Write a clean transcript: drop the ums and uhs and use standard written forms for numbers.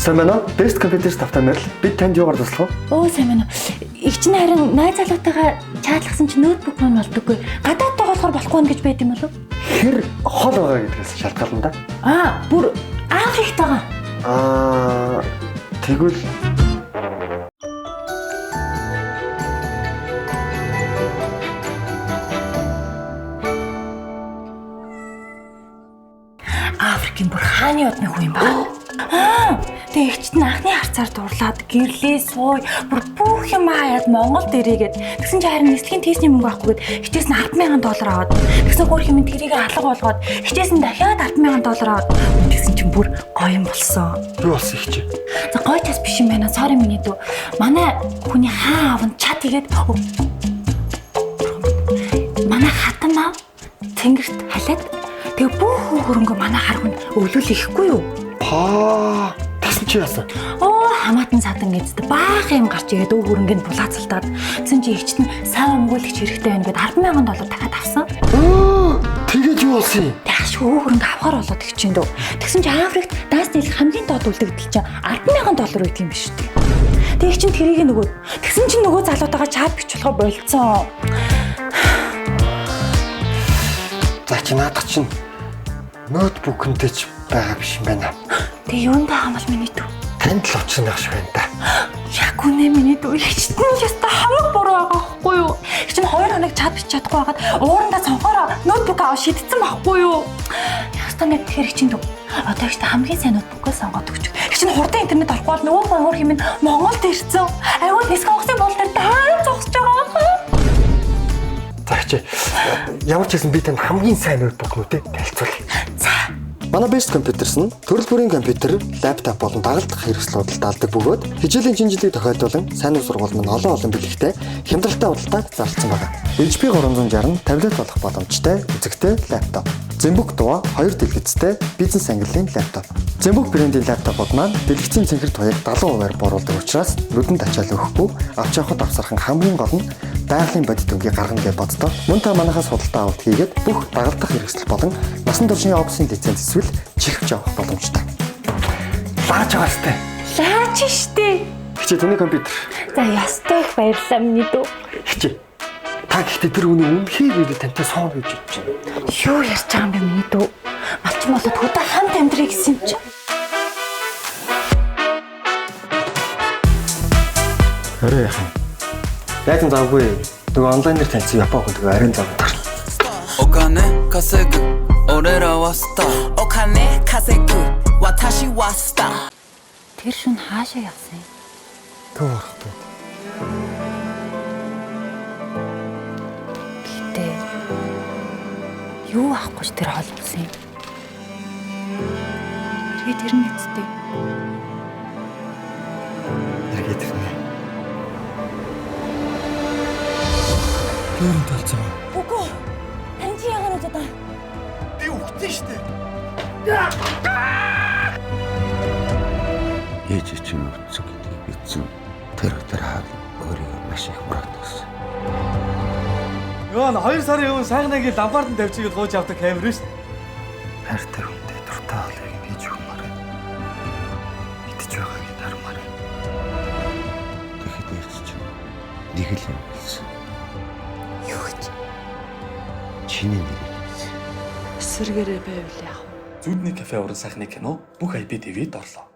Сайн байна уу? Best Computers тавтамаар л бид танд юугаар туслах вэ? Оо сайн байна уу. Их чинь харин найз залуутайгаа чатлахсан чинь ноутбук маань болдоггүй. Гадаад тоглохоор болохгүй гэж байд юм болов? Хэр хол байгаа гэдгээс шалтгаална да. Бүр Африктайгаа. Тэгвэл Африкийн бүр хааны одны хүн юм байна. Тэгээ ихчт нь анхны харцаар дурлаад гэрлээ сууй бүр бүх юм хаяад Монголд ирээгээд тэгсэн чинь харин нислэгийн тестний мөнгө авахгүйгээд хичээс нь $10,000 аваад тэгсэн өөр хэмээн тэрийг алга болгоод хичээс нь дахиад $10,000 аваад тэгсэн чинь бүр гоё юм болсон. юу болсон их чи? За гоё тас биш юм байна. Sorry миний дүү. Манай хүний хаан аав нь чат игээд манай хатан аав тэнгэрт халиад тэгээ бүх хөрөнгө манай хар хүн өвлүүлэхгүй юу? Тасан чи яасан? Хамаатан садан гэжтэй баах юм гарч игээд өв хөрөнгөнд булаацалтаад тэгсэн чи ихчт нь сайн өмгөөлөгч хэрэгтэй байна гэд $10,000 дахиад авсан. Тэгээд юу болсон юм? Тэгш өв хөрөнгө авахар болоод их чинь дөө. Тэгсэн чи Африкт даас нийлэх хамгийн доод үлдэгдэл чинь $10,000 үйт юм биш үү? Тэг чинь тэрийг нөгөө тэгсэн чи нөгөө залуутайгаа чат бич болохоо болцсон. За чи наадах чинь ноутбукэнтэй ч байгаа биш юм байна. Тэг юундаа хамал миний дүү? Танд л очсон байх шиг байна да. Яг үнэ миний дүү ихчт нь яста хамаг буруу байгаа байхгүй юу? Их чинь 2 хоног чат бич чадахгүй байгаад уурандаа цонхороо ноутбук аваа шидсэн байхгүй юу? Яста нэг тэр их чинь дүү. Одоо ихтэй хамгийн сайн ноутбукаа сонгоод өгч. Их чинь хурдан интернет авахгүй бол нөгөө хөр хэмээн Монголд ирсэн. Айгуу нисэх онгоцны бол дээр таа зогсож байгаа. За чи ямар ч гэсэн би танд хамгийн сайн ноутбукнуудыг танилцуулъя. Манай Best Computers нь төрөл бүрийн компьютер, лаптоп болон дагалдах хэрэгслүүдэлд даалдаг бөгөөд хичээлийн шинжилгээг тохиолдуулан сайн ур сургууль маань олон бэлэгтэй хямдралтай худалдааг зарласан байна. HP 360 таблет болох боломжтой үзэгтэй лаптоп. Зэмбүк дуу 2 дэлгэцтэй бизнес ангиллын лаптоп. Зэмбүк брендийн лаптопууд маань дэлгэцийн цэнхэр туяаг 70%-аар бууруулдаг учраас нүдэнд ачаал өгөхгүй авч явахад авсархан хамгийн гол нь байгалийн бодит өнгийг гаргана гэж боддоо. Мөн та манайхаас худалдаа авалт хийгээд бүх дагалдах хэрэгсэл болон насан туршийн офисын лиценз эсвэл чихвч авах боломжтой. Лаач байгаарстай. Лаач штэ. Хичээ түүний компьютер. За ястай их баярлалаа миний дүү. Хичээ. Та гэхдээ тэр үний үнхээр ирээд тантай соон гэж бодож байна. Юу ярьж байгаа юм бэ миний дүү? Малчин болоод хөдөө хамт амьдрий гэсэн юм чи. Орой яхан. Яг нь завгүй. Нөгөө онлайнаар таньсан Япон хүн тэгээ арийн завгүй тар. Окане касegu орера васта. Окане касegu ваташи васта. Тэр шүн хаашаа явсан юм? Төв орохтой. Гэтэ юу авахгүй ч тэр хол болсон юм. Тэгээд тэр нэцтэй. Эргээд ирнэ. Төрөнд талцгаа. Үгүй. Тань чи яагаад удаа? Би үхсэн штэ. Ээж чинь үтсэг гэдгийг бичсэн. Тэр өдөр хав өөрийгөө маш их муратсан. Ёо 2 сарын өмнө сайхнагийн ламбард нь тавьчихыг гооч авдаг камер шүү дээ. Хайртай хүнтэй дуртай хоолыг хийж өгмөр. Идэж байгааг дармаар. Тэгэхэд ээж чинь нэг л юм хэлсэн. Юу гэж? Чиний нэрийг хэлсэн. Эсвэргээрээ байвал яах вэ? Зүудний кафе уран сайхны кино бүх IPTV-д орлоо.